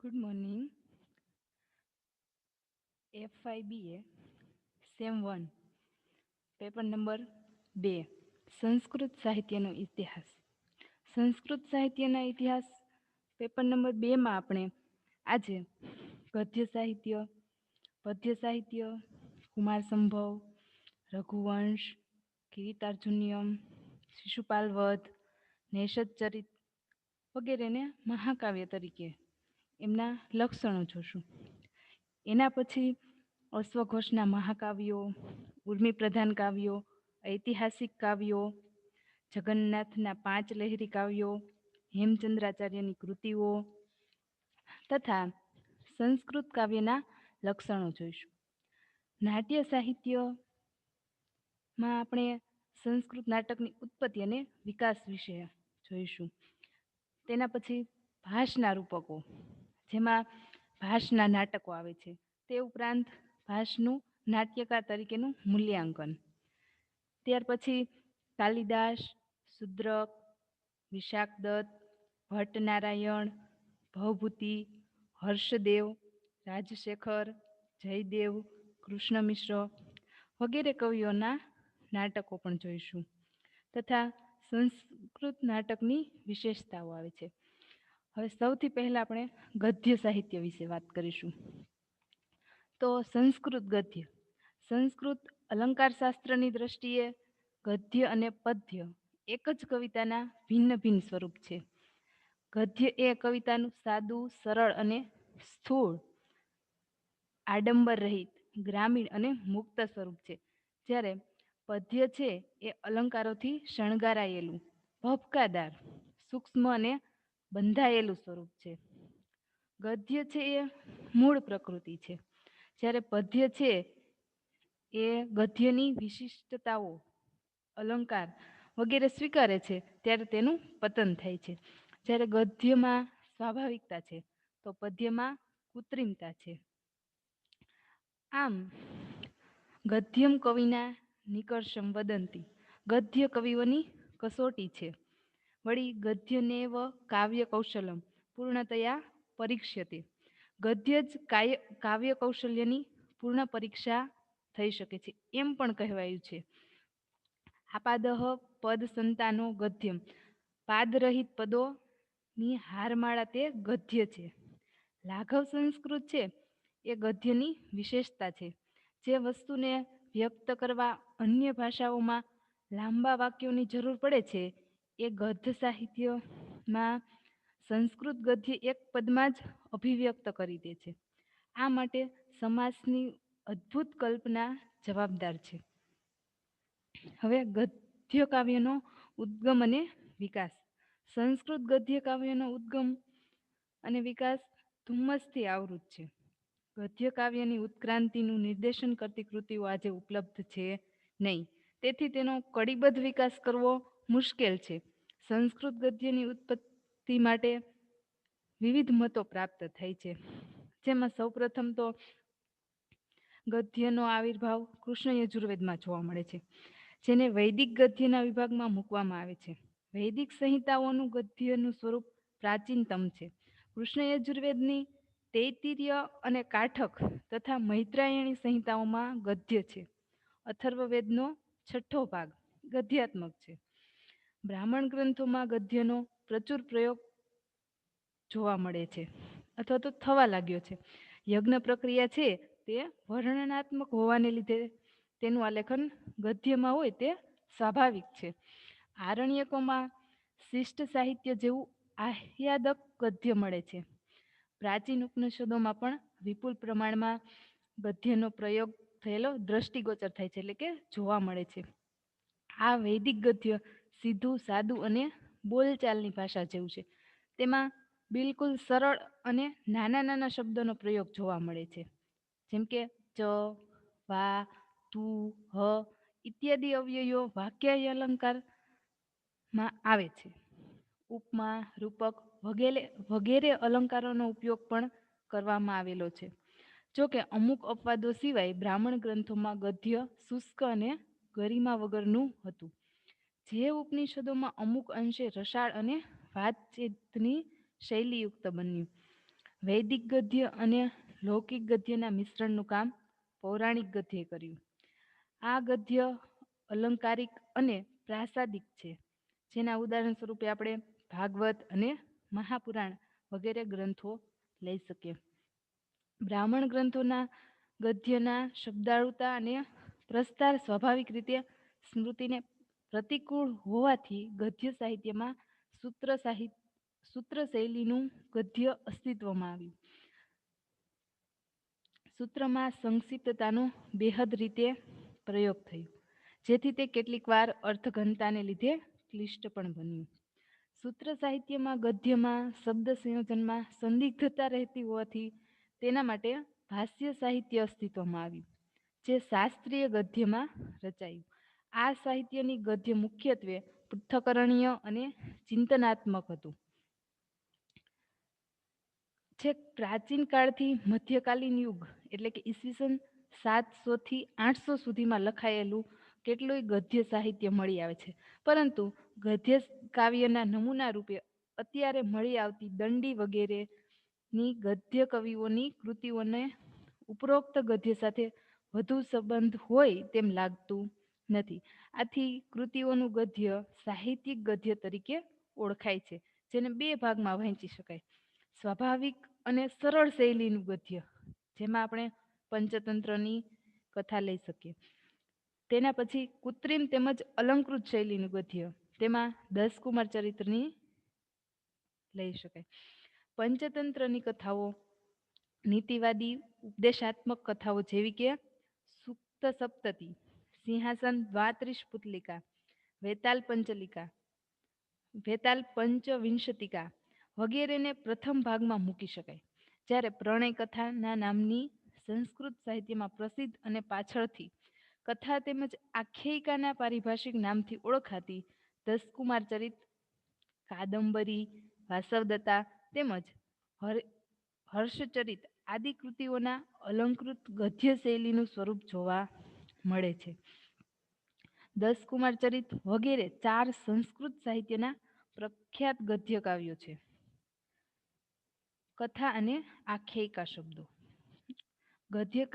Good morning. FIBA sem 1 paper number 2 Sanskrit સાહિત્યનો ઇતિહાસ. સંસ્કૃત સાહિત્યના ઇતિહાસ પેપર નંબર 2માં આપણે આજે ગદ્ય સાહિત્ય, પદ્ય સાહિત્ય, કુમાર સંભવ, રઘુવંશ, કિરીટાર્જુનિયમ, શિશુપાલ વધ, નેષદ ચરિત વગેરેને મહાકાવ્ય તરીકે એમના લક્ષણો જોશું. એના પછી અશ્વઘોષના મહાકાવ્યો, ઉર્મિ પ્રધાન કાવ્યો, ઐતિહાસિક કાવ્યો, જગન્નાથના 5 લહેરી કાવ્યો, હેમચંદ્રાચાર્યની કૃતિઓ તથા સંસ્કૃત કાવ્યના લક્ષણો જોઈશું. નાટ્ય સાહિત્યમાં આપણે સંસ્કૃત નાટકની ઉત્પત્તિ અને વિકાસ વિશે જોઈશું. તેના પછી ભાસના રૂપકો, જેમાં ભાસના નાટકો આવે છે. તે ઉપરાંત ભાસનું નાટ્યકાર તરીકેનું મૂલ્યાંકન. ત્યાર પછી કાલિદાસ, શુદ્રક, વિશાખદત્ત, ભટ્ટનારાયણ, ભવભૂતિ, હર્ષદેવ, રાજશેખર, જયદેવ, કૃષ્ણમિશ્ર વગેરે કવિઓના નાટકો પણ જોઈશું. તથા સંસ્કૃત નાટકની વિશેષતાઓ આવે છે. હવે સૌથી પહેલા આપણે ગદ્ય સાહિત્ય વિશે વાત કરીશું. તો સંસ્કૃત ગદ્ય. સંસ્કૃત અલંકાર શાસ્ત્રની દ્રષ્ટિએ ગદ્ય અને પદ્ય એક જ કવિતાના ભિન્ન ભિન્ન સ્વરૂપ છે. ગદ્ય એ કવિતાનું સાદું, સરળ અને સ્થૂળ, આડંબર રહિત, ગ્રામીણ અને મુક્ત સ્વરૂપ છે. જ્યારે પદ્ય છે એ અલંકારોથી શણગારાયેલું, ભપકાદાર, સૂક્ષ્મ અને બંધાયેલું સ્વરૂપ છે. ગદ્ય છે એ મૂળ પ્રકૃતિ છે, જ્યારે પદ્ય છે એ ગદ્યની વિશિષ્ટતાઓ, અલંકાર વગેરે સ્વીકારે છે ત્યારે તેનું પતન થાય છે. જ્યારે ગદ્યમાં સ્વાભાવિકતા છે તો પદ્યમાં કૃત્રિમતા છે. આમ ગદ્યમ કવિના નિકર્ષમ વદંતી, ગદ્ય કવિઓની કસોટી છે. વળી ગદ્યનેવ કાવ્ય કૌશલમ પૂર્ણતયા પરીક્ષ્યતે, ગદ્ય જ કાવ્ય કૌશલ્યની પૂર્ણ પરીક્ષા થઈ શકે છે એમ પણ કહેવાયું છે. આપાદઃ પદ સંતાનો ગદ્યમ, પાદરહિત પદોની હારમાળા તે ગદ્ય છે. લાઘવ સંસ્કૃત છે એ ગદ્યની વિશેષતા છે. જે વસ્તુને વ્યક્ત કરવા અન્ય ભાષાઓમાં લાંબા વાક્યોની જરૂર પડે છે એ ગદ્ય સાહિત્યમાં સંસ્કૃત ગદ્ય એક પદમાં જ અભિવ્યક્ત કરી દે છે. આ માટે સમાસની અદ્ભુત કલ્પના જવાબદાર છે. હવે ગદ્ય કાવ્યનો ઉદ્ગમ અને વિકાસ. સંસ્કૃત ગદ્ય કાવ્યનો ઉદ્ગમ અને વિકાસ ધુમ્મસથી આવૃત છે. ગદ્ય કાવ્યની ઉત્ક્રાંતિનું નિર્દેશન કરતી કૃતિઓ આજે ઉપલબ્ધ છે નહીં, તેથી તેનો કડીબદ્ધ વિકાસ કરવો મુશ્કેલ છે. સંસ્કૃત ગદ્યની ઉત્પત્તિ માટે વિવિધ મતો પ્રાપ્ત થાય છે, જેમાં સૌપ્રથમ તો ગદ્યનો આવિર્ભાવ કૃષ્ણ યજુર્વેદમાં જોવા મળે છે, જેને વૈદિક ગદ્યના વિભાગમાં મૂકવામાં આવે છે. વૈદિક સંહિતાઓનું ગદ્યનું સ્વરૂપ પ્રાચીનતમ છે. કૃષ્ણ યજુર્વેદની તૈત્તિરીય અને કાઠક તથા મૈત્રાયણી સંહિતાઓમાં ગદ્ય છે. અથર્વવેદનો 6ઠ્ઠો ભાગ ગદ્યાત્મક છે. બ્રાહ્મણ ગ્રંથોમાં ગદ્યનો પ્રચુર પ્રયોગ જોવા મળે છે અથવા તો થવા લાગ્યો છે. યજ્ઞ પ્રક્રિયા છે તે વર્ણનાત્મક હોવાને લીધે તેનું આલેખન ગદ્યમાં હોય તે સ્વાભાવિક છે. આરણ્યકોમાં શિષ્ટ સાહિત્ય જેવું આહ્લાદક ગદ્ય મળે છે. પ્રાચીન ઉપનિષદોમાં પણ વિપુલ પ્રમાણમાં ગદ્યનો પ્રયોગ થયેલો દ્રષ્ટિગોચર થાય છે, એટલે કે જોવા મળે છે. આ વૈદિક ગદ્ય સીધું, સાદું અને બોલચાલની ભાષા જેવું છે. તેમાં બિલકુલ સરળ અને નાના નાના શબ્દોનો પ્રયોગ જોવા મળે છે, જેમ કે ચ, વા, તું, હ ઇત્યાદિ અવ્યયો વાક્ય અલંકારમાં આવે છે. ઉપમા, રૂપક વગેરે અલંકારોનો ઉપયોગ પણ કરવામાં આવેલો છે. જો કે અમુક અપવાદો સિવાય બ્રાહ્મણ ગ્રંથોમાં ગદ્ય શુષ્ક અને ગરિમા વગરનું હતું, જે ઉપનિષદોમાં અમુક અંશે રસાળ અને વાતચીતની શૈલીયુક્ત બન્યું. વૈદિક ગદ્ય અને લૌકિક ગદ્યના મિશ્રણનું કામ પૌરાણિક ગદ્યે કર્યું. આ ગદ્ય અલંકારિક અને પ્રાસાદિક છે, જેના ઉદાહરણ સ્વરૂપે આપણે ભાગવત અને મહાપુરાણ વગેરે ગ્રંથો લઈ શકીએ. બ્રાહ્મણ ગ્રંથોના ગદ્યના શબ્દાળુતા અને પ્રસ્તાર સ્વાભાવિક રીતે સ્મૃતિને પ્રતિકૂળ હોવાથી ગદ્ય સાહિત્યમાં સૂત્ર શૈલીનું ગદ્ય અસ્તિત્વમાં આવ્યું. સૂત્રમાં સંક્ષિપ્તતાનો બેહદ રીતે પ્રયોગ થયો, જેથી તે કેટલીક વાર અર્થઘનતાને લીધે ક્લિષ્ટ પણ બન્યું. સૂત્ર સાહિત્યમાં ગદ્યમાં શબ્દ સંયોજનમાં સંદિગ્ધતા રહેતી હોવાથી તેના માટે ભાષ્ય સાહિત્ય અસ્તિત્વમાં આવ્યું, જે શાસ્ત્રીય ગદ્યમાં રચાયું. આ સાહિત્યની ગદ્ય મુખ્યત્વે પૃથ્થકરણીય અને ચિંતનાત્મક હતું. છેક પ્રાચીન કાળથી મધ્યકાલીન યુગ એટલે કે ઈસવીસન 700 થી 800 સુધીમાં લખાયેલું કેટલુંય ગદ્ય સાહિત્ય મળી આવે છે, પરંતુ ગદ્ય કાવ્યના નમૂના રૂપે અત્યારે મળી આવતી દંડી વગેરેની ગદ્ય કવિઓની કૃતિઓને ઉપરોક્ત ગદ્ય સાથે વધુ સંબંધ હોય તેમ લાગતું નથી. આથી કૃતિઓનું ગદ્ય સાહિત્યિક ગદ્ય તરીકે ઓળખાય છે, જેને બે ભાગમાં વહેંચી શકાય: સ્વાભાવિક અને સરળ શૈલીનું ગદ્ય, જેમાં આપણે પંચતંત્રની કથા લઈ શકીએ. તેના પછી કૃત્રિમ તેમજ અલંકૃત શૈલીનું ગદ્ય, તેમાં 10 કુમાર ચરિત્રની લઈ શકાય. પંચતંત્રની કથાઓ નીતિવાદી ઉપદેશાત્મક કથાઓ જેવી કે સુક્ત સપ્તતિ, સિંહાસન દ્વાત્રીસ પુતલિકા, વેતાલ પંચલિકા, વેતાલ પંચવિંશતિકા વગેરેને પ્રથમ ભાગમાં મૂકી શકાય. જ્યારે પ્રણય કથાના નામની સંસ્કૃત સાહિત્યમાં પ્રસિદ્ધ અને પાછળથી કથા તેમજ આખ્યાયિકાના પારિભાષિક નામથી ઓળખાતી 10 કુમાર ચરિત, કાદંબરી, વાસવદત્તા તેમજ હર્ષચરિત આદિ કૃતિઓના અલંકૃત ગદ્ય શૈલીનું સ્વરૂપ જોવા મળે છે. 10 કુમાર ચરિત વગેરે 4 સંસ્કૃત સાહિત્યના પ્રખ્યાત ગદ્ય કાવ્યો છે. કથા અને આખ્યાયિકા શબ્દો. ગદ્ય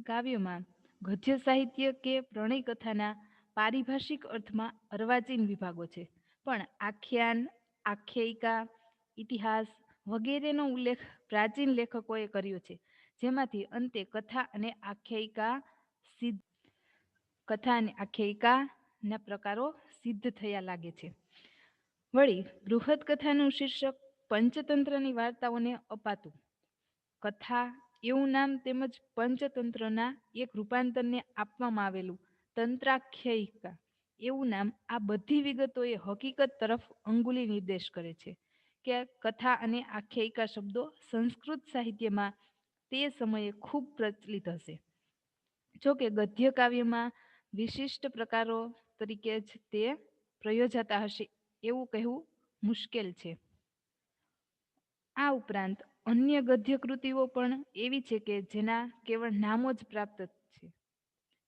કાવ્યમાં ગદ્ય સાહિત્ય કે પ્રણય કથાના પારિભાષિક અર્થમાં અર્વાચીન વિભાગો છે, પણ આખ્યાન, આખ્યાયિકા, ઇતિહાસ વગેરેનો ઉલ્લેખ પ્રાચીન લેખકોએ કર્યો છે, જેમાંથી અંતે કથા અને આખ્યાયિકાના પ્રકારો સિદ્ધ થયા લાગે છે. વળી બૃહદ કથાનું શીર્ષક પંચતંત્રની વાર્તાઓને અપાતું. કથા એવું નામ તેમજ પંચતંત્રના એક રૂપાંતરને આપવામાં આવેલું તંત્રાખ્યાયિકા એવું નામ આ બધી વિગતોએ હકીકત તરફ અંગુલી નિર્દેશ કરે છે કે કથા અને આખ્યાયિકા શબ્દો સંસ્કૃત સાહિત્યમાં તે સમયે ખૂબ પ્રચલિત હશે. જો કે ગદ્ય કાવ્યમાં વિશિષ્ટ પ્રકારો તરીકે જ તે પ્રયોજાતા હશે એવું કહેવું મુશ્કેલ છે. આ ઉપરાંત અન્ય ગદ્ય કૃતિઓ પણ એવી છે કે જેના કેવળ નામો જ પ્રાપ્ત છે,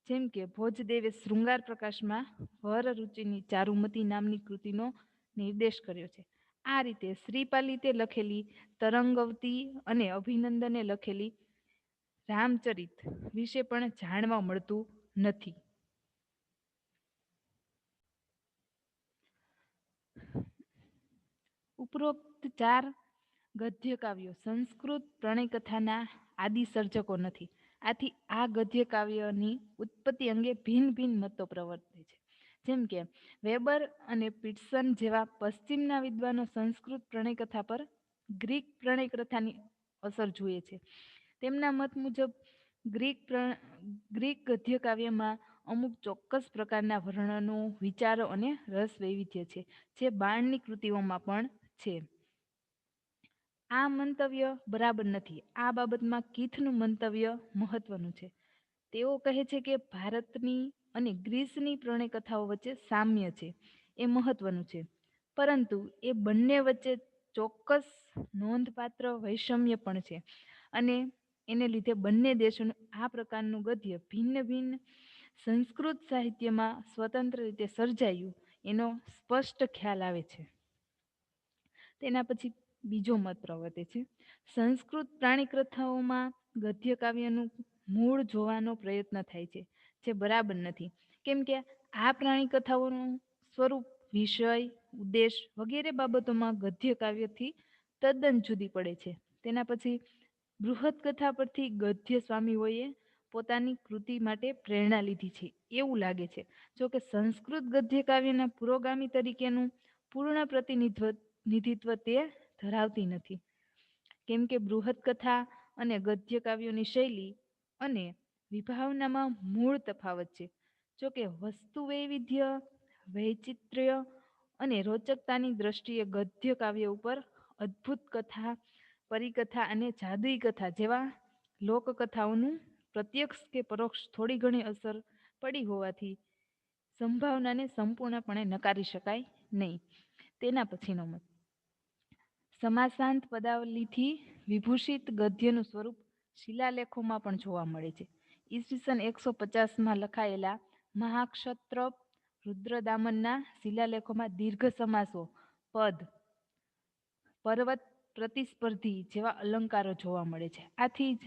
જેમ કે ભોજદેવે શૃંગાર પ્રકાશમાં વરરુચિની ચારુમતી નામની કૃતિનો નિર્દેશ કર્યો છે. આ રીતે શ્રીપાલિતે લખેલી તરંગવતી અને અભિનંદને લખેલી રામચરિત વિશે પણ જાણવા મળતું નથી. ઉપરોક્ત 4 ગદ્ય કાવ્યો સંસ્કૃત પ્રણયકથાના આદિ સર્જકો નથી. આથી આ ગદ્ય કાવ્યની ઉત્પત્તિ અંગે ભિન્ન ભિન્ન મતો પ્રવર્તે છે. જેમ કે વેબર અને પીટસન જેવા પશ્ચિમના વિદ્વાનો સંસ્કૃત પ્રણયકથા પર ગ્રીક પ્રણયકથાની અસર જુએ છે. તેમના મત મુજબ ગ્રીક ગદ્ય કાવ્યમાં અમુક ચોક્કસ પ્રકારના વર્ણનો, વિચારો અને રસ વૈવિધ્ય છે, જે બાણની કૃતિઓમાં પણ છે. આ મંતવ્ય બરાબર નથી. આ બાબતમાં કીથનું મંતવ્ય મહત્વનું છે. તેઓ કહે છે કે ભારતની અને ગ્રીસની પ્રણયકથાઓ વચ્ચે સામ્ય છે, એ મહત્વનું છે, પરંતુ એ બંને વચ્ચે ચોક્કસ નોંધપાત્ર વૈષમ્ય પણ છે, અને એને લીધે બંને દેશોનું આ પ્રકારનું ગદ્ય ભિન્ન ભિન્ન સંસ્કૃત સાહિત્યમાં સ્વતંત્ર રીતે સર્જાયું એનો સ્પષ્ટ ખ્યાલ આવે છે. તેના પછી બીજો મત પ્રવર્તે છે. સંસ્કૃત પ્રાણી કથાઓમાં ગદ્ય કાવ્યનું મૂળ જોવાનો પ્રયત્ન થાય છે, જે બરાબર નથી. કેમ કે આ પ્રાણી કથાઓનું સ્વરૂપ, વિષય, ઉદ્દેશ વગેરે બાબતોમાં ગદ્ય કાવ્યથી તદ્દન જુદી પડે છે. તેના પછી બૃહદ કથા પરથી ગદ્ય સ્વામીઓએ પોતાની કૃતિ માટે પ્રેરણા લીધી છે એવું લાગે છે. જો કે સંસ્કૃત ગદ્ય કાવ્યના પુરોગામી તરીકેનું પૂર્ણ પ્રતિનિધિત્વ તે ધરાવતી નથી. કેમ કે બૃહદ કથા અને ગદ્ય કાવ્યોની શૈલી અને વિભાવનામાં મૂળ તફાવત છે. જો કે વસ્તુ વૈવિધ્ય, વૈચિત્ર્ય અને રોચકતાની દ્રષ્ટિએ ગદ્ય કાવ્ય ઉપર અદ્ભુત કથા, પરિકથા અને જાદુઈ કથા જેવા લોકકથાઓનું પ્રત્યક્ષ કે પરોક્ષ થોડી ઘણી અસર પડી હોવાથી સંભાવનાને સંપૂર્ણપણે નકારી શકાય નહીં. તેના પછીનો મત, સમાસાંત પદાવલીથી વિભૂષિત ગદ્યનું સ્વરૂપ શિલાલેખોમાં પણ જોવા મળે છે. ઈસવીસન 150માં લખાયેલા મહાક્ષત્ર રુદ્રદામનના શિલાલેખોમાં દીર્ઘ સમાસો, પદ, પર્વત, પ્રતિસ્પર્ધી જેવા અલંકારો જોવા મળે છે. આથી જ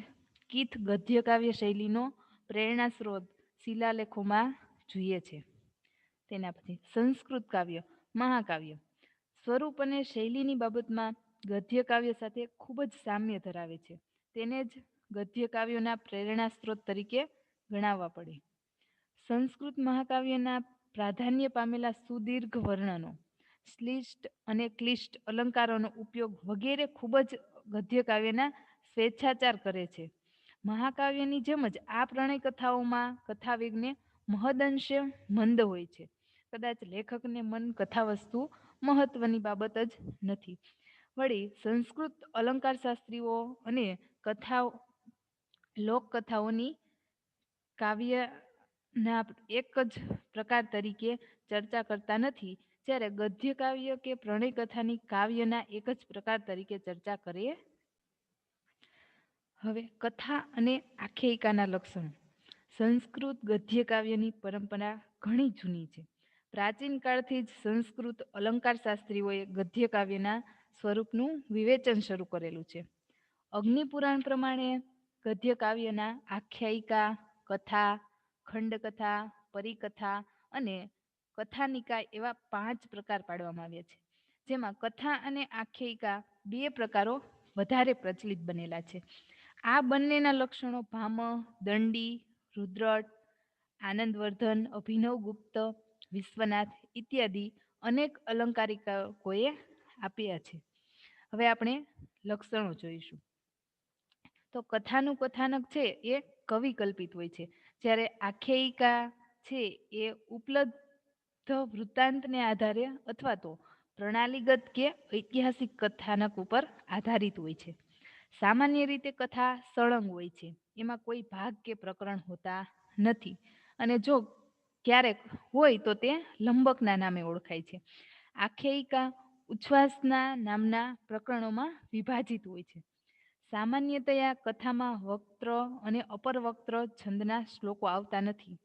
કીથ ગદ્ય કાવ્ય શૈલીનો પ્રેરણા સ્ત્રોત શિલાલેખોમાં જોઈએ છે. તેના પછી સંસ્કૃત કાવ્ય, મહાકાવ્ય સ્વરૂપ અને શૈલીની બાબતમાં ગદ્ય કાવ્ય સાથે ખૂબ જ સામ્ય ધરાવે છે. તેને જ ગદ્ય કાવ્યોના પ્રેરણા સ્ત્રોત તરીકે ગણાવવા પડે. સંસ્કૃત મહાકાવ્યના પ્રાધાન્ય પામેલા સુદીર્ઘ વર્ણનો, શ્લિષ્ટ અને ક્લિષ્ટ અલંકારોનો ઉપયોગ વગેરે ખૂબ જ ગદ્ય કાવ્યના સ્વેચ્છાચાર કરે છે. મહાકાવ્યની જેમ જ આ પ્રણય કથાઓમાં કથાવેગને મહદઅંશે મંદ હોય છે. કદાચ લેખકને મન કથા વસ્તુ મહત્વની બાબત જ નથી. વળી સંસ્કૃત અલંકાર શાસ્ત્રીઓ અને કથા લોકકથાઓની કાવ્યના એક જ પ્રકાર તરીકે ચર્ચા કરતા નથી, જ્યારે ગદ્ય કાવ્ય કે પ્રણય કથાની કાવ્યના એક જ પ્રકાર તરીકે ચર્ચા કરે. હવે કથા અને આખ્યાયિકાના લક્ષણો. સંસ્કૃત ગદ્ય કાવ્યની પરંપરા ઘણી જૂની છે. પ્રાચીન કાળથી જ સંસ્કૃત અલંકાર શાસ્ત્રીઓએ ગદ્ય કાવ્યના સ્વરૂપનું વિવેચન શરૂ કરેલું છે. અગ્નિપુરાણ પ્રમાણે ગદ્ય કાવ્યના આખ્યાયિકા, કથા, ખંડકથા, પરિકથા અને કથાનિકાય એવા 5 પ્રકાર પાડવામાં આવ્યા છે. જેમાં કથા અને આખ્યાયિકા 2 પ્રકારો વધારે પ્રચલિત બનેલા છે. આ બંનેના લક્ષણો ભામહ, દંડી, રુદ્રટ, આનંદવર્ધન, અભિનવગુપ્ત, વિશ્વનાથ ઇત્યાદિ અનેક અલંકારિકોએ આપ્યા છે. હવે આપણે લક્ષણો જોઈશું. તો કથાનું કથાનક છે એ કવિ કલ્પિત હોય છે, જ્યારે આખ્યાયિકા છે એ ઉપલબ્ધ વૃત્તાંતને આધારે અથવા તો પ્રણાલીગત કે ઐતિહાસિક કથાનક ઉપર આધારિત હોય છે. સામાન્ય રીતે કથા સળંગ હોય છે, એમાં કોઈ ભાગ કે પ્રકરણ હોતા નથી, અને જો ક્યારેક હોય તો તે લંબકના નામે ઓળખાય છે. આખ્યાયિકા ઉચ્છ્વાસના નામના પ્રકરણોમાં વિભાજિત હોય છે. સામાન્યતયા કથામાં વક્ત્ર અને અપરવક્ત્ર છંદના શ્લોકો આવતા નથી.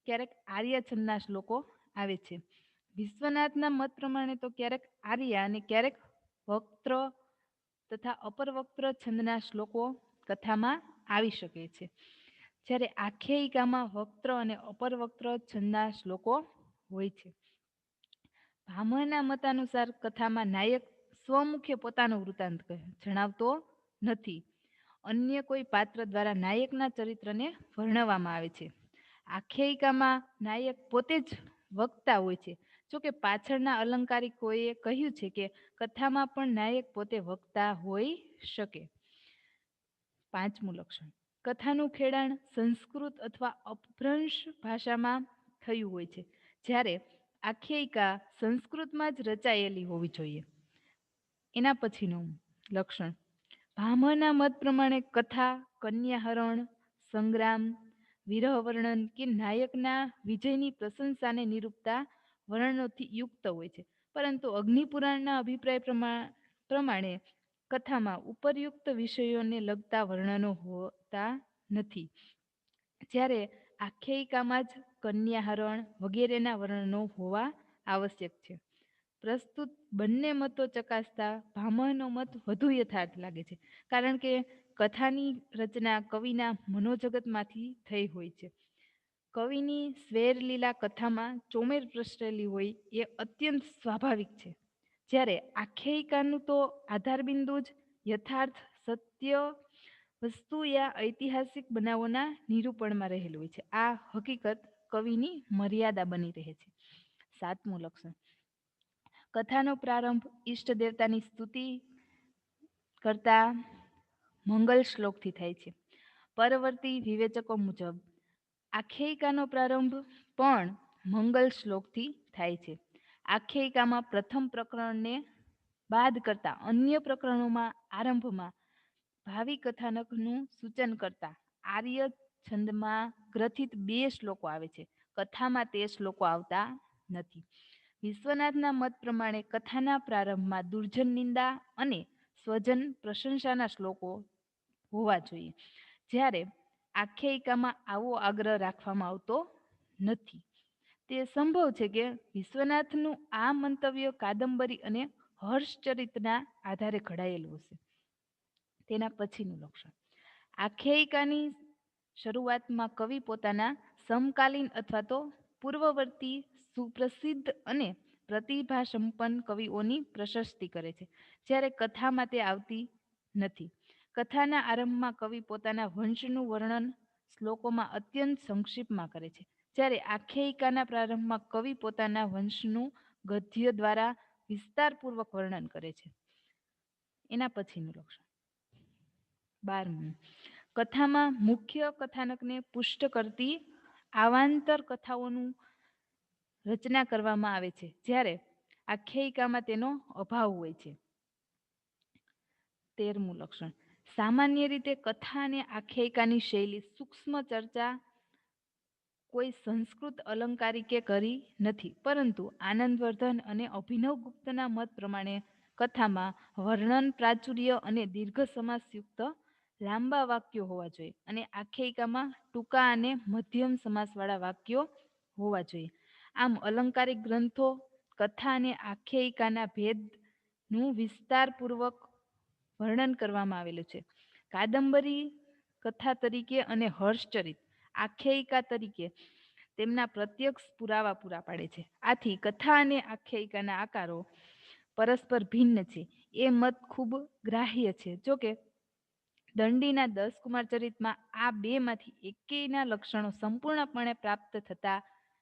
ક્યારેક આર્ય છંદના શ્લોકો આવે છે. વિશ્વનાથના મત પ્રમાણે તો ક્યારેક આર્ય અને ક્યારેક વક્ત્ર તથા અપરવક્ત્ર છંદના શ્લોકો કથામાં આવી શકે છે. જ્યારે આખ્યાયિકામાં વક્ત્ર અને અપરવક્ત્ર છંદના શ્લોકો હોય છે. ભામહના મતાનુસાર કથામાં નાયક સ્વમુખે પોતાનો વૃત્તાંત જણાવતો નથી. અન્ય કોઈ પાત્ર દ્વારા નાયકના ચરિત્રને વર્ણવવામાં આવે છે. આખ્યાયિકામાં નાયક પોતે જ વક્તા હોય છે. જોકે પાછળના અલંકારિકોએ કહ્યું છે કે કથામાં પણ નાયક પોતે વક્તા હોઈ શકે. 5મું લક્ષણ, કથાનું ખેડાણ સંસ્કૃત અથવા અપભ્રંશ ભાષામાં થયું હોય છે, જ્યારે આખ્યાયિકા સંસ્કૃતમાં જ રચાયેલી હોવી જોઈએ. એના પછીનું લક્ષણ, ભામહના મત પ્રમાણે કથા કન્યાહરણ, સંગ્રામ, વિરહ વર્ણન કે નાયકના વિજયની પ્રશંસાને નિરૂપતા વર્ણનોથી યુક્ત હોય છે. પરંતુ અગ્નિપુરાણના અભિપ્રાય પ્રમાણે કથામાં ઉપરયુક્ત વિષયોને લગતા વર્ણનો હોતા નથી, જ્યારે આખ્યાયિકામાં જ કન્યાહરણ વગેરેના વર્ણનો હોવા આવશ્યક છે. પ્રસ્તુત બંને મતો ચકાસતા ભામહનો મત વધુ યથાર્થ લાગે છે, કારણ કે કથાની રચના કવિના મનોજગતમાંથી થઈ હોય છે. કવિની સ્વેરલીલા કથામાં ચોમેર પ્રસરેલી હોય એ અત્યંત સ્વાભાવિક છે, જ્યારે આખ્યાયિકાનું તો આધારબિંદુ જ યથાર્થ સત્ય વસ્તુ યા ઐતિહાસિક બનાવોના નિરૂપણમાં રહેલું હોય છે. આ હકીકત કવિની મર્યાદા બની રહે છે. 7મું લક્ષણ, કથાનો પ્રારંભ ઈષ્ટ દેવતાની સ્તુતિ કરતા મંગલ શ્લોકથી થાય છે. પરવર્તી વિવેચકો મુજબ આખ્યાયિકાનો પ્રારંભ પણ મંગલ શ્લોકથી થાય છે. આખ્યાયિકામાં પ્રથમ પ્રકરણને બાદ કરતા અન્ય પ્રકરણોમાં આરંભમાં ભાવિ કથાનકનું સૂચન કરતા આર્ય છંદમાં ગ્રથિત 2 શ્લોકો આવે છે. કથામાં તે શ્લોકો આવતા નથી. વિશ્વનાથના મત પ્રમાણે કથાના પ્રારંભમાં દુર્જન નિંદા અને સ્વજન પ્રશંસાના શ્લોકો હોવા જોઈએ, જ્યારે આખ્યાયિકામાં આવો આગ્રહ રાખવામાં આવતો નથી. તે સંભવ છે કે વિશ્વનાથનું આ મંતવ્ય કાદંબરી અને હર્ષચરિતના આધારે ઘડાયેલું હશે. તેના પછીનું લક્ષણ, આખ્યાયિકાની શરૂઆતમાં કવિ પોતાના સમકાલીન અથવા તો પૂર્વવર્તી સુપ્રસિદ્ધ અને પ્રતિભાસંપન્ન કવિઓની પ્રશસ્તિ કરે છે, જ્યારે કથામાં તે આવતી નથી. કથાના આરંભમાં કવિ પોતાના વંશનું વર્ણન શ્લોકોમાં અત્યંત સંક્ષિપ્તમાં કરે છે, જ્યારે આખ્યાયિકાના પ્રારંભમાં કવિ પોતાના વંશનું ગદ્ય દ્વારા વિસ્તારપૂર્વક વર્ણન કરે છે. એના પછીનું લક્ષણ, 12મું, કથામાં મુખ્ય કથાનકને પુષ્ટ કરતી આવાંતર કથાઓનું રચના કરવામાં આવે છે, જ્યારે આખ્યાયિકામાં તેનો અભાવ હોય છે. 13મું લક્ષણ, સામાન્ય રીતે કથા અને આખ્યાયિકાની શૈલી સૂક્ષ્મ ચર્ચા કોઈ સંસ્કૃત અલંકારિકે કરી નથી, પરંતુ આનંદવર્ધન અને અભિનવગુપ્તના મત પ્રમાણે કથામાં વર્ણન પ્રાચુર્ય અને દીર્ઘ સમાસયુક્ત લાંબા વાક્યો હોવા જોઈએ અને આખ્યાયિકામાં ટૂંકા અને મધ્યમ સમાસવાળા વાક્યો હોવા જોઈએ. આમ અલંકારિક ગ્રંથો કથા અને આખ્યાયિકાના ભેદનું વિસ્તારપૂર્વક વર્ણન કરવામાં આવેલું છે. કાદંબરી કથા તરીકે અને હર્ષચરિત આખ્યાયિકા તરીકે તેમના પ્રત્યક્ષ પુરાવા પૂરા પાડે છે. આથી કથા અને આખ્યાયિકાના આકારો પરસ્પર ભિન્ન છે એ મત ખૂબ ગ્રાહ્ય છે. જોકે દંડીના 10 કુમાર ચરિતમાં આ બેમાંથી એકેયના લક્ષણો સંપૂર્ણપણે પ્રાપ્ત થતા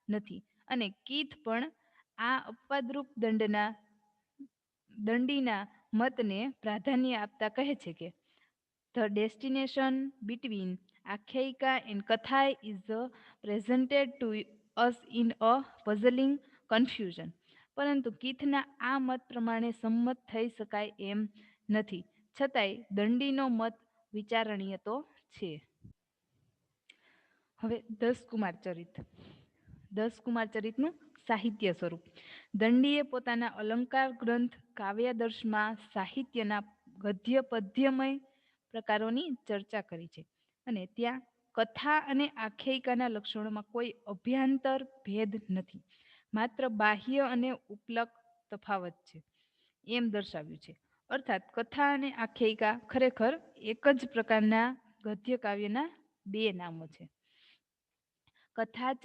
નથી અને કીથ પણ આ અપવાદરૂપ દંડીના મતને પ્રાધાન્ય આપતા કહે છે કે ધ ડેસ્ટિનેશન બિટવીન આખ્યાયિકા એન્ડ કથા is presented to us in a puzzling confusion. પરંતુ કીથના આ મત પ્રમાણે સંમત થઈ શકાય એમ નથી, છતાંય દંડીનો મત વિચારણીય તો છે. હવે 10 કુમાર ચરિત. 10 કુમાર ચરિતનું સાહિત્ય સ્વરૂપ. દંડીએ પોતાના અલંકાર ગ્રંથ કાવ્યાદર્શમાં સાહિત્યના ગદ્ય પદ્યમય પ્રકારોની ચર્ચા કરી છે અને ત્યાં કથા અને આખ્યાયિકાના લક્ષણોમાં કોઈ અભ્યાંતર ભેદ નથી, માત્ર બાહ્ય અને ઉપલક તફાવત છે એમ દર્શાવ્યું છે. અર્થાત કથા અને આખ્યાયિકા ખરેખર એક જ પ્રકારના ગદ્ય કાવ્યના 2 નામો છે. કથા ચ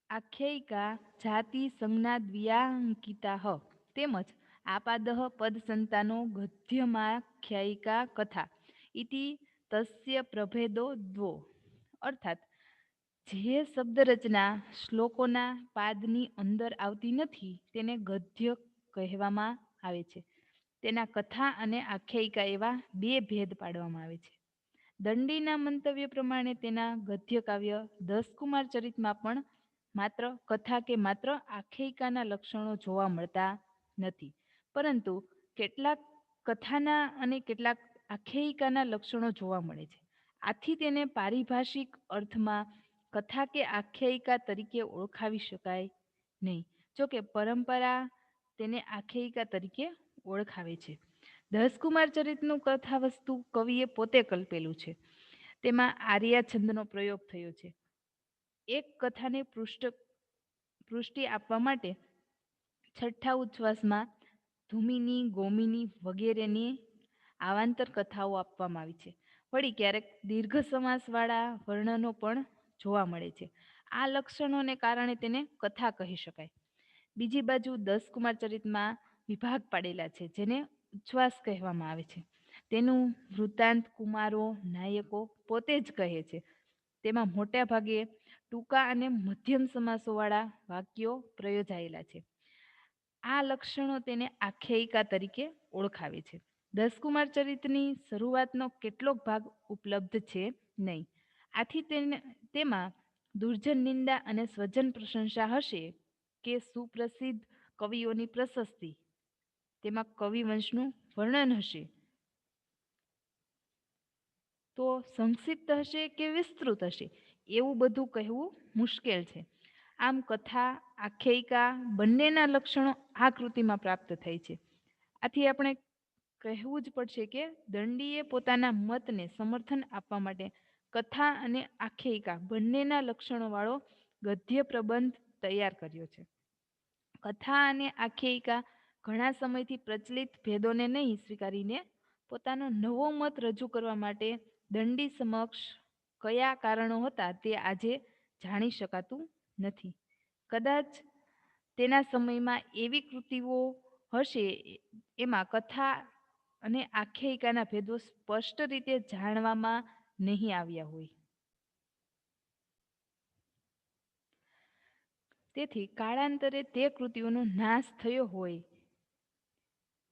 આખ્યાયિકા જાતિ સંજ્ઞા દ્વિયાંકિતાઃ તેમજ આપાદઃ પદ સંતાનો ગદ્યમાખ્યાયિકા કથા ઇતિ તસ્ય પ્રભેદો દ્વો. અર્થાત જે શબ્દ રચના શ્લોકોના પાદની અંદર આવતી નથી તેને ગદ્ય કહેવામાં આવે છે. તેના કથા અને આખ્યાયિકા એવા 2 ભેદ પાડવામાં આવે છે. દંડીના મંતવ્ય પ્રમાણે તેના ગદ્ય કાવ્ય 10 કુમાર ચરિતમાં પણ માત્ર કથા કે માત્ર આખ્યાયિકાના લક્ષણો જોવા મળતા નથી, પરંતુ કેટલાક કથાના અને કેટલાક આખ્યાયિકાના લક્ષણો જોવા મળે છે. આથી તેને પારિભાષિક અર્થમાં કથા કે આખ્યાયિકા તરીકે ઓળખાવી શકાય નહીં. જોકે પરંપરા તેને આખ્યાયિકા તરીકે ઓળખાવે છે. 10 કુમાર ચરિતનું કથાવસ્તુ કવિએ પોતે કલ્પેલું છે. તેમાં આર્યા છંદનો પ્રયોગ થયો છે. એક કથાને પુષ્ટિ આપવા માટે છઠ્ઠા ઉચ્છ્વાસમાં ધૂમિની, ગોમિની વગેરેની આવાંતર કથાઓ આપવામાં આવી છે. વળી ક્યારેક દીર્ઘ સમાસવાળા વર્ણનો પણ જોવા મળે છે. આ લક્ષણોને કારણે તેને કથા કહી શકાય. બીજી બાજુ 10 કુમાર ચરિતમાં વિભાગ પાડેલા છે, જેને ઉચ્છ્વાસ કહેવામાં આવે છે. તેનું વૃત્તાંત કુમારો, નાયકો પોતે જ કહે છે. તેમાં મોટા ભાગે ટૂંકા અને મધ્યમ સમાસોવાળા વાક્યો પ્રયોજાયેલા છે. આ લક્ષણો તેને આખ્યાયિકા તરીકે ઓળખાવે છે. 10 કુમાર ચરિતની શરૂઆતનો કેટલોક ભાગ ઉપલબ્ધ છે નહીં. આથી તેમાં દુર્જન નિંદા અને સ્વજન પ્રશંસા હશે કે સુપ્રસિદ્ધ કવિઓની પ્રશસ્તિ, તેમાં કવિવંશનું વર્ણન હશે, તો સંક્ષિપ્ત હશે કે વિસ્તૃત હશે એવું બધું કહેવું મુશ્કેલ છે. આમ કથા, આખ્યાયિકા બંનેના લક્ષણો આ કૃતિમાં પ્રાપ્ત થઈ છે. આથી આપણે કહેવું જ પડશે કે દંડીએ પોતાના મતને સમર્થન આપવા માટે કથા અને આખ્યાયિકા બંનેના લક્ષણોવાળો ગદ્ય પ્રબંધ તૈયાર કર્યો છે. કથા અને આખ્યાયિકા ઘણા સમયથી પ્રચલિત ભેદોને નહીં સ્વીકારીને પોતાનો નવો મત રજૂ કરવા માટે દંડી સમક્ષ કયા કારણો હતા તે આજે જાણી શકાતું નથી. કદાચ તેના સમયમાં એવી કૃતિઓ હશે એમાં કથા અને આખ્યાયિકાના ભેદો સ્પષ્ટ રીતે જાણવામાં નહીં આવ્યા હોય. તેથી કાળાંતરે તે કૃતિઓનો નાશ થયો હોય,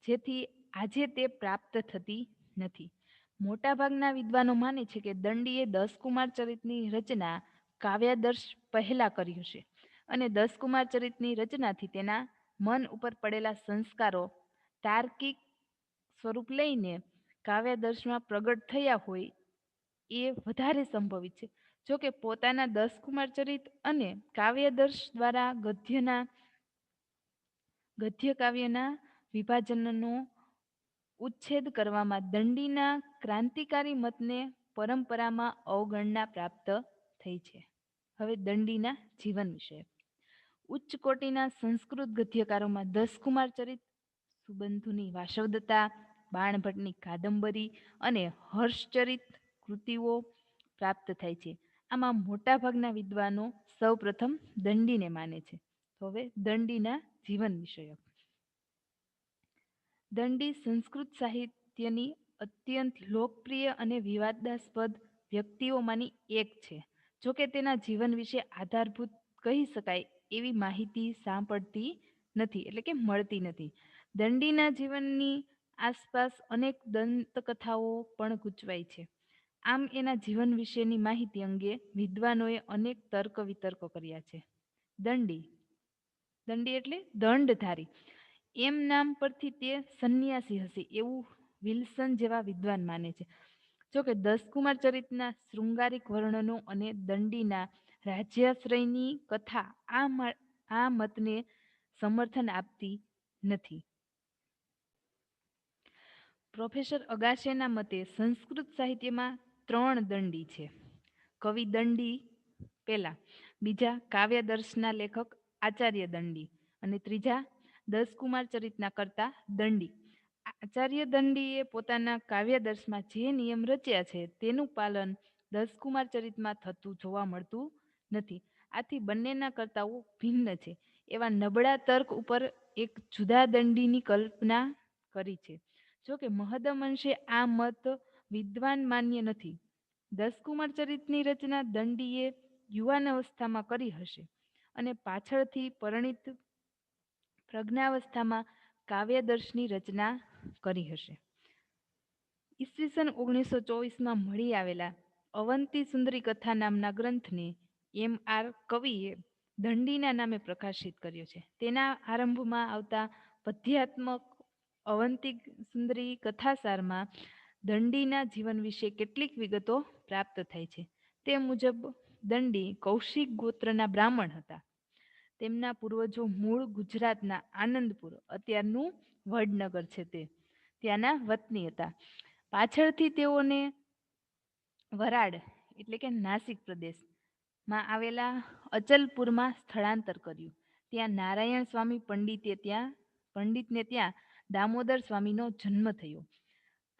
જેથી આજે તે પ્રાપ્ત થતી નથી. મોટાભાગના વિદ્વાનો માને છે કે દંડીએ 10 કુમાર ચરિતની રચના કાવ્યાદર્શ પહેલા કર્યું છે અને 10 કુમાર ચરિતની રચનાથી તેના મન ઉપર પડેલા સંસ્કારો તાર્કિક સ્વરૂપ લઈને કાવ્યાદર્શમાં પ્રગટ થયા હોય એ વધારે સંભવિત છે. જો કે પોતાના 10 કુમાર ચરિત અને કાવ્યાદર્શ દ્વારા ગદ્ય કાવ્યના વિભાજનનો ઉચ્છેદ કરવામાં દંડીના ક્રાંતિકારી મતને પરંપરામાં અવગણના પ્રાપ્ત થઈ છે. હવે દંડીના જીવન વિશે. ઉચ્ચ કોટીના સંસ્કૃત ગદ્યકારોમાં 10 કુમાર ચરિત, સુબંધુની વાસવદત્તા, બાણભટ્ટની કાદંબરી અને હર્ષચરિત કૃતિઓ પ્રાપ્ત થાય છે. આમાં મોટાભાગના વિદ્વાનો સૌપ્રથમ દંડીને માને છે. તો હવે દંડીના જીવન વિષયક. દંડી સંસ્કૃત સાહિત્યની અત્યંત લોકપ્રિય અને વિવાદાસ્પદ વ્યક્તિઓમાંની એક છે. જોકે તેના જીવન વિશે આધારભૂત કહી શકાય એવી માહિતી સાંપડતી નથી, એટલે કે મળતી નથી. દંડીના જીવનની આસપાસ અનેક દંતકથાઓ પણ ગૂંચવાય છે. આમ એના જીવન વિશેની માહિતી અંગે વિદ્વાનોએ અનેક તર્ક વિતર્કો કર્યા છે. દંડી દંડી એટલે દંડધારી. એમ નામ પરથી તે સંન્યાસી હશે એવું વિલ્સન જેવા વિદ્વાન માને છે. જોકે 10 કુમાર ચરિતના શૃંગારિક વર્ણનો અને દંડીના રાજ્યાશ્રયની કથા આ મતને સમર્થન આપતી નથી. પ્રોફેસર અગાશેના મતે સંસ્કૃત સાહિત્યમાં 3 દંડી છે. કવિ દંડી પહેલા, બીજા કાવ્યાદર્શના લેખક આચાર્ય દંડી અને ત્રીજા 10 કુમાર ચરિતના કરતા દંડી. આચાર્ય દંડીએ પોતાના કાવ્યાદર્શમાં જે નિયમ રચ્યા છે તેનું પાલન 10 કુમાર ચરિતમાં થતું જોવા મળતું નથી. આથી બંનેના કર્તાઓ ભિન્ન છે એવા નબળા તર્ક ઉપર એક જુદા દંડીની કલ્પના કરી છે. જોકે મહદઅંશે આ મત વિદ્વાન માન્ય નથી. 10 કુમાર ચરિતની રચના દંડીએ યુવાન અવસ્થામાં કરી હશે અને પાછળથી પરિણીત પ્રજ્ઞાવસ્થામાં કાવ્યાદર્શની રચના કરી હશે. ઈસવીસન 1924માં મળી આવેલા અવંતી સુંદરી કથા નામના ગ્રંથને M.R. કવિએ દંડીના નામે પ્રકાશિત કર્યો છે. તેના આરંભમાં આવતા પદ્યાત્મક અવંતી સુંદરી કથાસારમાં દંડીના જીવન વિશે કેટલીક વિગતો પ્રાપ્ત થાય છે. તે મુજબ દંડી કૌશિક ગોત્રના બ્રાહ્મણ હતા. તેમના પૂર્વજો મૂળ ગુજરાતના આનંદપુર, અત્યારનું વડનગર છે ત્યાંના વતની હતા. પાછળથી તેઓને વરાડ એટલે કે નાસિક પ્રદેશમાં આવેલા અચલપુરમાં સ્થળાંતર કર્યું. ત્યાં નારાયણ સ્વામી પંડિતને ત્યાં દામોદર સ્વામીનો જન્મ થયો.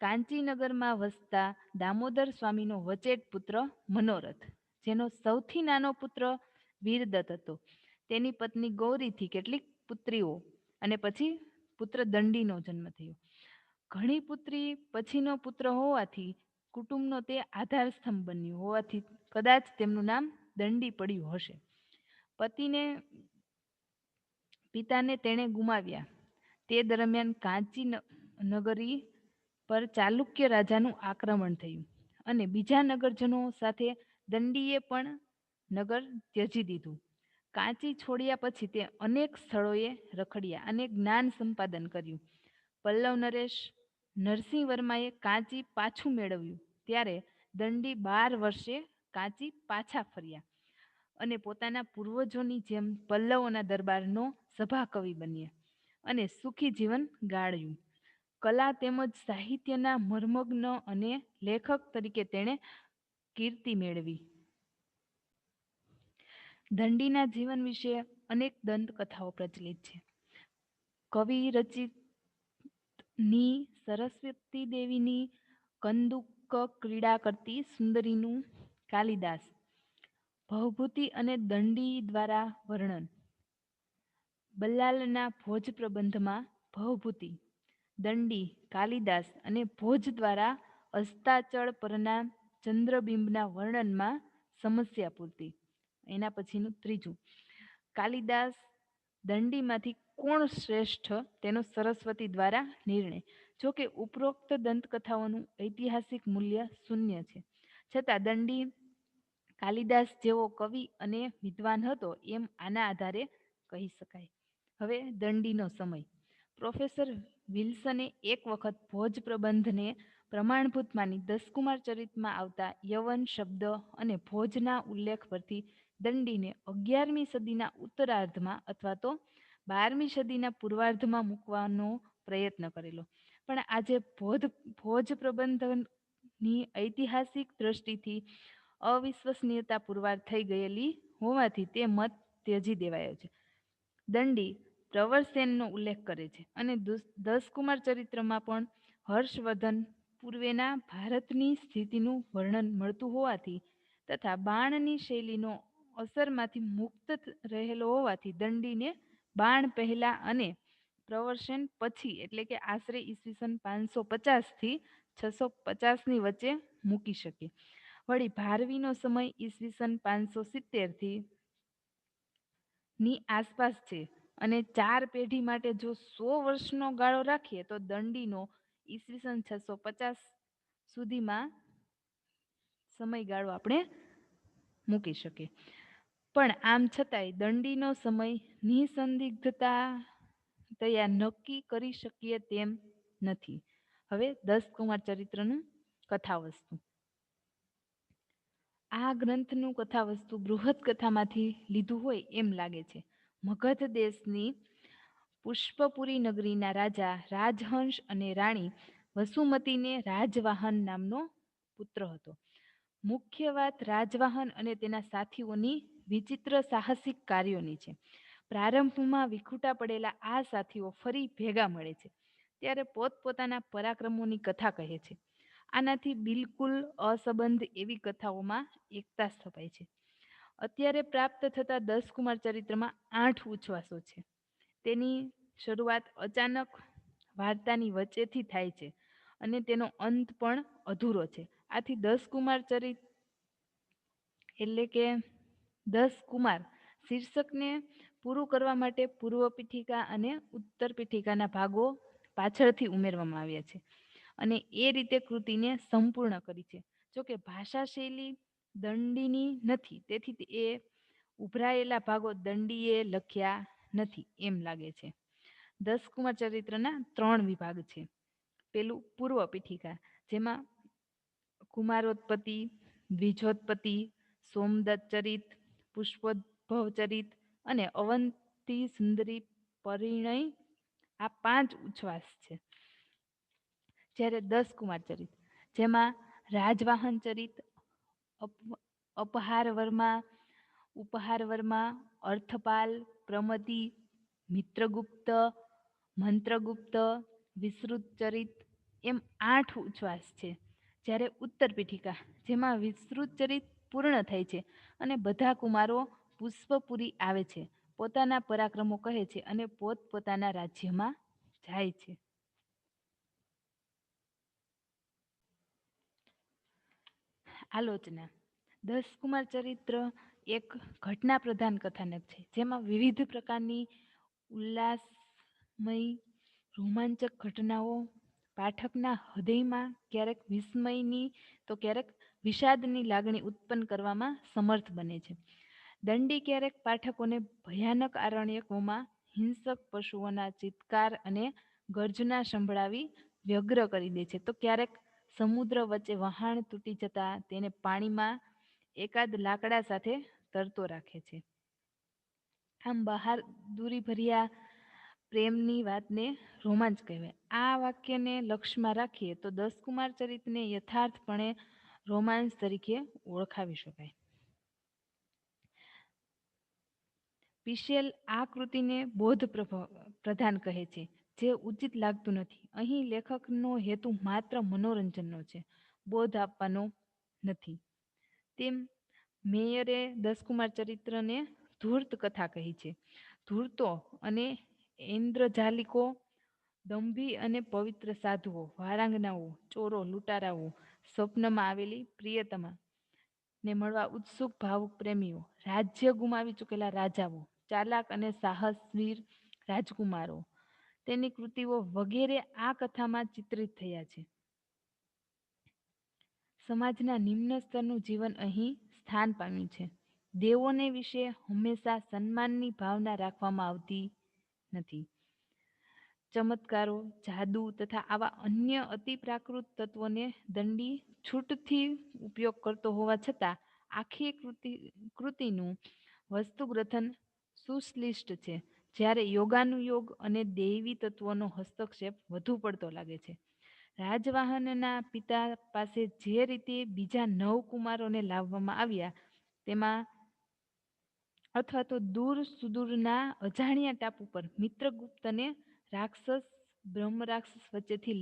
કાંચીનગરમાં વસતા દામોદર સ્વામીનો વચેટ પુત્ર મનોરથ, જેનો સૌથી નાનો પુત્ર વીરદત્ત હતો. તેની પત્ની ગૌરીથી કેટલીક પુત્રીઓ અને પછી પુત્ર દંડીનો જન્મ થયો. ઘણી પુત્રી પછીનો પુત્ર હોવાથી કુટુંબનો તે આધારસ્તંભ બન્યો હોવાથી કદાચ તેમનું નામ દંડી પડ્યું હશે. પિતાને તેણે ગુમાવ્યા. તે દરમિયાન કાંચી નગરી પર ચાલુક્ય રાજાનું આક્રમણ થયું અને બીજા નગરજનો સાથે દંડીએ પણ નગર ત્યજી દીધું. કાંચી છોડ્યા પછી તે અનેક સ્થળોએ રખડ્યા અને જ્ઞાન સંપાદન કર્યું. પલ્લવ નરેશ નરસિંહ વર્માએ કાંચી પાછું મેળવ્યું ત્યારે દંડી 12 વર્ષે કાંચી પાછા ફર્યા અને પોતાના પૂર્વજોની જેમ પલ્લવોના દરબારનો સભાકવિ બન્યા અને સુખી જીવન ગાળ્યું. કલા તેમજ સાહિત્યના મર્મજ્ઞ અને લેખક તરીકે તેણે કીર્તિ મેળવી. દંડીના જીવન વિશે અનેક દંતકથાઓ પ્રચલિત છે. કવિ રચિત ની સરસ્વતી દેવીની કંદુક ક્રીડા કરતી સુંદરીનું કાલિદાસ, ભવભૂતિ અને દંડી દ્વારા વર્ણન. બલ્લાલના ભોજ પ્રબંધમાં ભવભૂતિ, દંડી, કાલિદાસ અને ભોજ દ્વારા અસ્તાચળ પરના ચંદ્રબિંબના વર્ણનમાં સમસ્યા પૂરતી. એના પછીનું ત્રીજું, કાલિદાસ દંડીમાંથી કોણ શ્રેષ્ઠ તેનો સરસ્વતી દ્વારા નિર્ણય. જો કે ઉપરોક્ત દંતકથાઓનું ઐતિહાસિક મૂલ્ય શૂન્ય છે, છતાં દંડી કાલિદાસ જેવો કવિ અને વિદ્વાન હતો એમ આના આધારે કહી શકાય. હવે દંડીનો સમય. પ્રોફેસર વિલ્સને એક વખત ભોજ પ્રબંધને પ્રમાણભૂત માની દસકુમાર ચરિતમાં આવતા યવન શબ્દ અને ભોજના ઉલ્લેખ પરથી દંડીને 11મી સદીના ઉત્તરાર્ધમાં અથવા તો 12મી સદીના પૂર્વાર્ધમાં મૂકવાનો પ્રયત્ન કરેલો, પણ આજે ભોજ પ્રબંધની ઐતિહાસિક દ્રષ્ટિથી અવિશ્વસનીયતા પુરવાર થઈ ગયેલી હોવાથી તે મત ત્યજી દેવાયો છે. દંડી પ્રવરસેનનો ઉલ્લેખ કરે છે અને દસકુમાર ચરિત્રમાં પણ હર્ષવર્ધન પૂર્વેના ભારતની સ્થિતિનું વર્ણન મળતું હોવાથી તથા બાણની શૈલીનો અસરમાંથી મુક્ત રહેલો હોવાથી દંડીને બાણ પહેલા અને પ્રવરસેન પછી એટલે કે આશરે ઈસવીસન 550 થી 650ની વચ્ચે મૂકી શકે. વળી ભારવીનો સમય ઈસવીસન 570 થી ની આસપાસ છે અને 4 પેઢી માટે જો 100 વર્ષનો ગાળો રાખીએ તો દંડીનો ઈસવીસન 650 સુધીમાં સમયગાળો આપણે મૂકી શકીએ. પણ આમ છતાંય દંડીનો સમય નિસંદિગ્ધતા નક્કી કરી શકીએ તેમ નથી. હવે દસકુમાર ચરિત્રનું કથાવસ્તુ. આ ગ્રંથનું કથાવસ્તુ બૃહદ કથામાંથી લીધું હોય એમ લાગે છે. મગધ દેશની પુષ્પપુરી નગરીના રાજા રાજહંસ અને રાણી વસુમતીને રાજવાહન નામનો પુત્ર હતો. મુખ્ય વાત રાજવાહન અને તેના સાથીઓની વિચિત્ર સાહસિક કાર્યોની છે. પ્રારંભમાં વિખૂટા પડેલા આ સાથીઓ ફરી ભેગા મળે છે ત્યારે પોતપોતાના પરાક્રમોની કથા કહે છે. આનાથી બિલકુલ અસંબંધ એવી કથાઓમાં એકતા સ્થપાય છે. અત્યારે પ્રાપ્ત થતા દસકુમાર ચરિત્રમાં 8 ઉચ્છ્વાસો છે. તેની શરૂઆત અચાનક વાર્તાની વચ્ચેથી થાય છે અને તેનો અંત પણ અધૂરો છે. આથી દસકુમાર ચરિત એટલે કે 10 કુમાર શીર્ષકને પૂરું કરવા માટે પૂર્વ પીઠિકા અને ઉત્તર પીઠિકાના ભાગો પાછળથી ઉમેરવામાં આવ્યા છે અને એ રીતે કૃતિને સંપૂર્ણ કરી છે. જોકે ભાષા શૈલી દંડીની નથી, તેથી એ ઉભરાયેલા ભાગો દંડીએ લખ્યા નથી એમ લાગે છે. દસકુમાર ચરિત્રના 3 વિભાગ છે. પેલું પૂર્વ પીઠિકા, જેમાં કુમારોત્પત્તિ, દ્વિજોત્પત્તિ, સોમદત્ત ચરિત, પુષ્પોદ્ભવ ચરિત અને અવંતી સુંદરી પરિણય આ 5 ઉચ્છ્વાસ છે. જ્યારે દસકુમાર ચરિત, જેમાં રાજવાહન ચરિત, અપહાર વર્મા, ઉપહાર વર્મા, અર્થપાલ, પ્રમતિ, મિત્રગુપ્ત, મંત્રગુપ્ત, વિસ્તૃત ચરિત એમ 8 ઉચ્છ્વાસ છે. જ્યારે ઉત્તર પીઠિકા જેમાં વિસ્તૃત ચરિત પૂર્ણ થાય છે અને બધા કુમારો પુષ્પપુરી આવે છે, પોતાના પરાક્રમો કહે છે અને પોતપોતાના રાજ્યમાં જાય છે. આલોચના. 10 કુમાર ચરિત્ર એક ઘટના પ્રધાન કથાનક છે જેમાં વિવિધ પ્રકારની ઉલ્લાસમય રોમાંચક ઘટનાઓ પાઠકના હૃદયમાં ક્યારેક વિસ્મયની તો ક્યારેક વિષાદની લાગણી ઉત્પન્ન કરવામાં સમર્થ બને છે. દંડી ક્યારેક પાઠકોને ભયાનક આરણ્યકોમાં હિંસક પશુઓના ચિત્કાર અને ગર્જના સંભળાવી વ્યગ્ર કરી દે છે, તો ક્યારેક સમુદ્ર વચ્ચે વહાણ તૂટી જતા તેને પાણીમાં એકાદ લાકડા સાથે તરતો રાખે છે. આમ બહાદુરી ભર્યા પ્રેમની વાતને રોમાંચ કહેવાય. આ વાક્યને લક્ષ્યમાં રાખીએ તો 10 કુમાર ચરિતને યથાર્થપણે રોમાંસ તરીકે ઓળખાવી શકાય. પિશેલ આ કૃતિને બોધ પ્રધાન કહે છે, જે ઉચિત લાગતું નથી. અહીં લેખકનો હેતુ માત્ર મનોરંજનનો છે, બોધ આપવાનો નથી. તેમ મેયરે 10 કુમાર ચરિત્રને ધૂર્ત કથા કહી છે. ધૂર્તો અને ઐન્દ્રજાલિકો, દંભી અને પવિત્ર સાધુઓ, વારાંગનાઓ, ચોરો, લૂંટારાઓ, સ્વપ્નમાં આવેલી પ્રિયતમા ને મળવા ઉત્સુક ભાવુક પ્રેમીઓ, રાજ્ય ગુમાવી ચૂકેલા રાજાઓ, ચાલાક અને સાહસવીર રાજકુમારો, તેની કૃતિઓ વગેરે આ કથામાં ચિત્રિત થયા છે. સમાજના નિમ્ન સ્તરનું જીવન અહીં સ્થાન પામ્યું છે. દેવોને વિશે હંમેશા સન્માનની ભાવના રાખવામાં આવતી નથી. ચમત્કારો, જાદુ તથા આવા અન્ય અતિ પ્રાકૃત તત્વોને દંડી છૂટથી ઉપયોગ કરતો હોવા છતાં આખી કૃતિનું વસ્તુગ્રથન સુશ્લિષ્ટ છે, જ્યારે યોગાનુયોગ અને દૈવી તત્વોનો હસ્તક્ષેપ વધુ પડતો લાગે છે. રાજવાહનના પિતા પાસે જે રીતે બીજા 9 કુમારોને લાવવામાં આવ્યા તેમાં અથવા તો દૂર સુદૂરના અજાણ્યા ટાપુ પર મિત્રગુપ્તને રાક્ષસ બ્રહ્મરાક્ષસ વચ્ચેથી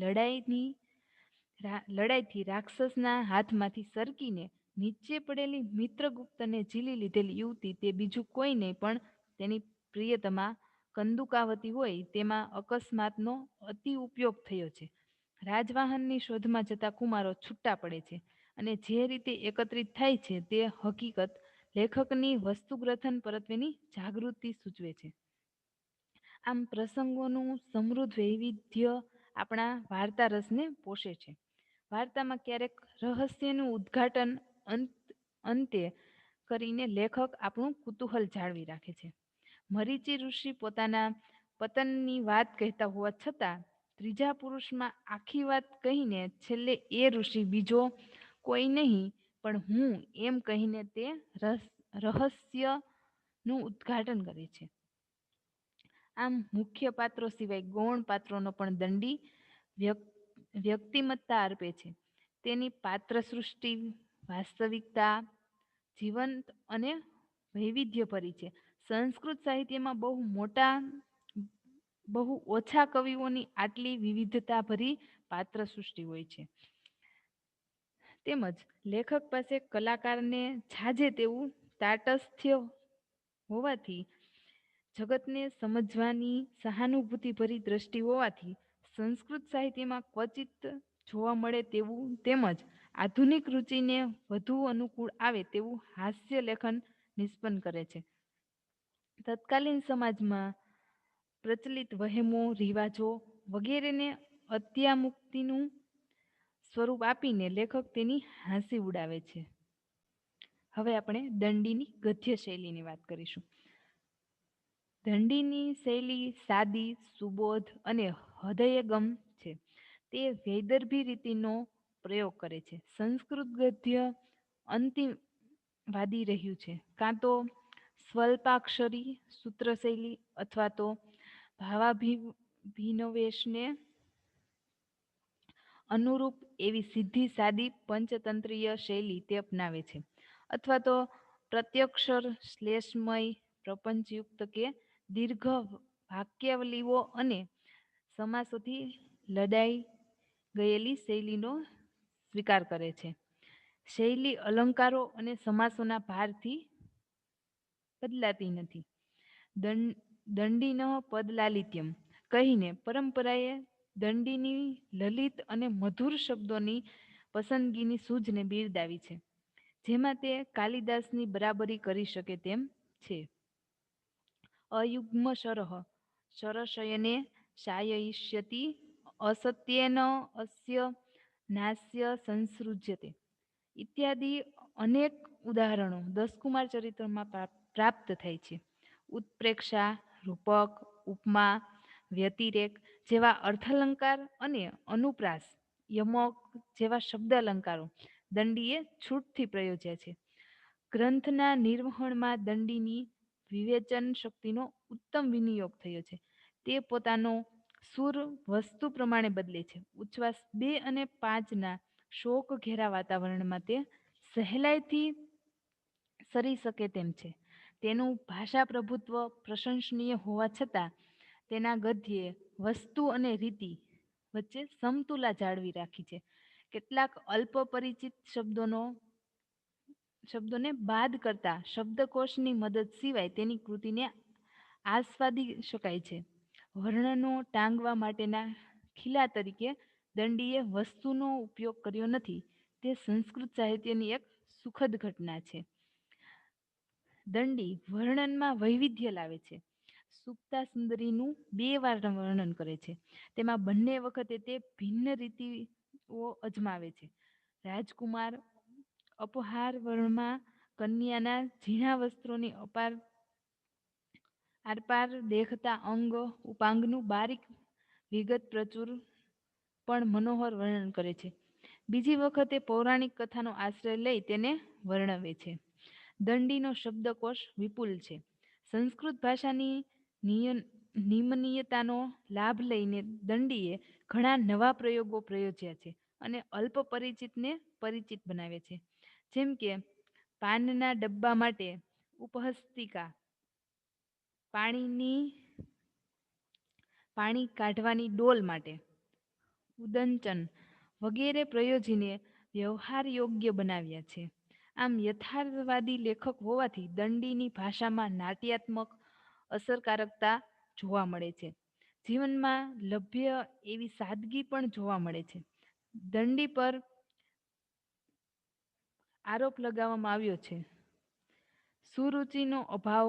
લડાઈથી રાક્ષસના હાથમાંથી સરકીને નીચે પડેલી મિત્રગુપ્તને ઝીલી લીધેલી યુવતી તે બીજું કોઈ નહીં પણ તેની પ્રિયતમા કંદુકાવતી હોય તેમાં અકસ્માતનો અતિ ઉપયોગ થયો છે. રાજવાહનની શોધમાં જતા કુમારો છૂટા પડે છે અને જે રીતે એકત્રિત થાય છે તે હકીકત લેખકની વસ્તુગ્રથન પરત્વેની જાગૃતિ સૂચવે છે. આમ પ્રસંગોનું સમૃદ્ધ વૈવિધ્ય આપણા વાર્તા રસને પોષે છે. વાર્તામાં ક્યારેક રહસ્યનું ઉદ્ઘાટન અંતે કરીને લેખક આપણું કુતૂહલ જાળવી રાખે છે. મરીચી ઋષિ પોતાના પતનની વાત કહેતા હોવા છતાં ત્રીજા પુરુષમાં આખી વાત કહીને છેલ્લે એ ઋષિ બીજો કોઈ નહીં પણ હું એમ કહીને તે રહસ્યનું ઉદ્ઘાટન કરે છે. આમ મુખ્ય પાત્રો સિવાય ગૌણ પાત્રોનો પણ દંડી વ્યક્તિમત્તા અર્પે છે. તેની પાત્ર સૃષ્ટિ વાસ્તવિકતા જીવંત અને વૈવિધ્યભરી છે. સંસ્કૃત સાહિત્યમાં બહુ ઓછા કવિઓની આટલી વિવિધતાભરી પાત્ર સૃષ્ટિ હોય છે. તેમજ લેખક પાસે કલાકારને ઝાઝે તેવું તાટસ્થ્ય હોવાથી જગતને સમજવાની સહાનુભૂતિભરી દ્રષ્ટિ હોવાથી સંસ્કૃત સાહિત્યમાં ક્વચિત જોવા મળે તેવું તેમજ આધુનિક રુચિને વધુ અનુકૂળ આવે તેવું હાસ્ય લેખન નિષ્પન્ન કરે છે. તત્કાલીન સમાજમાં પ્રચલિત વહેમો રિવાજો વગેરેને અત્યામુક્તિનું સ્વરૂપ આપીને લેખક તેની હાંસી ઉડાવે છે. હવે આપણે દંડીની ગદ્ય શૈલીની વાત કરીશું. દંડીની શૈલી સાદી, સુબોધ અને હૃદયગમ છે. તે વૈદર્ભી રીતિનો પ્રયોગ કરે છે. સંસ્કૃત ગદ્ય અંતિમવાદી રહ્યું છે. કાં તો સ્વલ્પાક્ષરી સૂત્રશૈલી અથવા તો ભાવાભિનવેશને અનુરૂપ એવી સીધી સાદી પંચતંત્રીય શૈલી તે અપનાવે છે, અથવા તો પ્રત્યક્ષર, શ્લેષમય, પ્રપંચયુક્ત કે દીર્ઘ વાક્યાવલીઓ અને સમાસોથી લદાઈ ગયેલી શૈલીનો સ્વીકાર કરે છે. શૈલી અલંકારો અને સમાસોના ભારથી બદલાતી નથી. દંડીનો પદલાલિત્યમ કહીને પરંપરાએ દંડીની લલિત અને મધુર શબ્દોની પસંદગીની સૂઝને બિરદાવી છે, જેમાં તે કાલિદાસની બરાબરી કરી શકે તેમ છે. અયુગ્મ શરઃ શરશયને શાયયિષ્યતિ અસત્યેન અસ્ય નાસ્ય સંસૃજ્યતે ઇત્યાદિ અનેક ઉદાહરણો દસકુમાર ચરિત્રમાં પ્રાપ્ત થાય છે. ઉત્પ્રેક્ષા, રૂપક, ઉપમા, વ્યતિરેક જેવા અર્થાલંકાર અને અનુપ્રાસ, યમક જેવા શબ્દાલંકારો દંડીએ છૂટથી પ્રયોજ્યા છે. ગ્રંથના નિર્વહણમાં દંડીની વિવેચન શક્તિનો ઉત્તમ વિનિયોગ થયો છે. તે પોતાનો સૂર વસ્તુ પ્રમાણે બદલે છે. ઉચ્છ્વાસ 2 અને 5ના શોક ઘેરા વાતાવરણમાં તે સહેલાઈથી સરી શકે તેમ છે. તેનું ભાષા પ્રભુત્વ પ્રશંસનીય હોવા છતાં તેના ગદ્યે વસ્તુ અને રીતિ વચ્ચે સમતુલા જાળવી રાખી છે. કેટલાક અલ્પ પરિચિત શબ્દોને બાદ કરતા શબ્દકોશની મદદ સિવાય તેની કૃતિને આસ્વાદી શકાય છે. વર્ણનો ટાંગવા માટેના ખીલા તરીકે દંડીએ વસ્તુનો ઉપયોગ કર્યો નથી, તે સંસ્કૃત સાહિત્યની એક સુખદ ઘટના છે. દંડી વર્ણનમાં વૈવિધ્ય લાવે છે. સુક્તા સુંદરીનું 2 વાર વર્ણન કરે છે. તેમાં બંને વખતે તે ભિન્ન રીતિઓ અજમાવે છે. રાજકુમાર અપહાર વર્ણમાં કન્યાના ઝીણા વસ્ત્રોની આરપાર દેખતા અંગ ઉપાંગનું બારીક વિગત પ્રચુર પણ મનોહર વર્ણન કરે છે. બીજી વખતે પૌરાણિક કથાનો આશ્રય લઈ તેને વર્ણવે છે. દંડીનો શબ્દકોશ વિપુલ છે. સંસ્કૃત ભાષાની નિમનીયતાનો લાભ લઈને દંડીએ ઘણા નવા પ્રયોગો પ્રયોજ્યા છે અને અલ્પ પરિચિતને પરિચિત બનાવે છે. જેમ કે પાનના ડબ્બા માટે ઉપહસ્તિકા, પાણી કાઢવાની ડોલ માટે ઉદંચન વગેરે પ્રયોજીને વ્યવહાર યોગ્ય બનાવ્યા છે. આમ યથાર્થવાદી લેખક હોવાથી દંડીની ભાષામાં નાટ્યાત્મક અસરકારકતા જોવા મળે છે. જીવનમાં લભ્ય એવી સાદગી પણ જોવા મળે છે. દંડી પર આરોપ લગાવવામાં આવ્યો છે સુરુચિનો અભાવ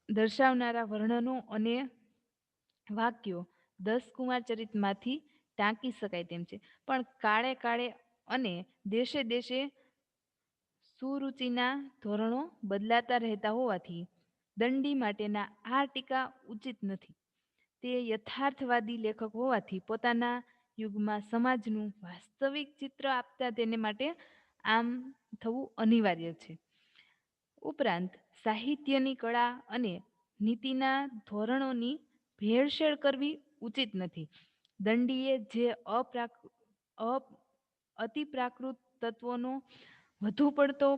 દર્શાવનારા વર્ણનો અને વાક્યો દસકુમાર ચરિતમાંથી ટાંકી શકાય તેમ છે, પણ કાળે કાળે અને દેશે દેશે સુરુચિના ધોરણો બદલાતા રહેતા હોવાથી દંડી માટેના આ ટીકા ઉચિત નથી. તે યથાર્થવાદી લેખક હોવાથી પોતાના યુગમાં સમાજનું વાસ્તવિક ચિત્ર આપતા તેને માટે આમ થવું અનિવાર્ય છે. ઉપરાંત સાહિત્યની કળા અને નીતિના ધોરણોની ભેળસેળ કરવી ઉચિત નથી. દંડીએ જે અતિપ્રાકૃત તત્વોનો વધુ પડતો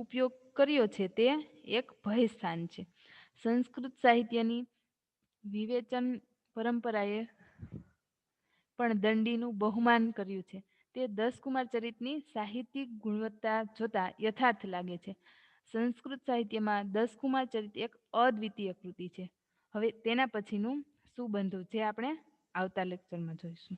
ઉપયોગ કર્યો છે તે એક ભય સ્થાન છે. સંસ્કૃત સાહિત્યની વિવેચન પરંપરાએ પણ દંડીનું બહુમાન કર્યું છે. તે દસકુમાર ચરિતની સાહિત્યિક ગુણવત્તા જોતા યથાર્થ લાગે છે. સંસ્કૃત સાહિત્યમાં દસકુમાર ચરિત એક અદ્વિતીય કૃતિ છે. હવે તેના પછીનું સુબંધુ જે આપણે આવતા લેક્ચરમાં જોઈશું.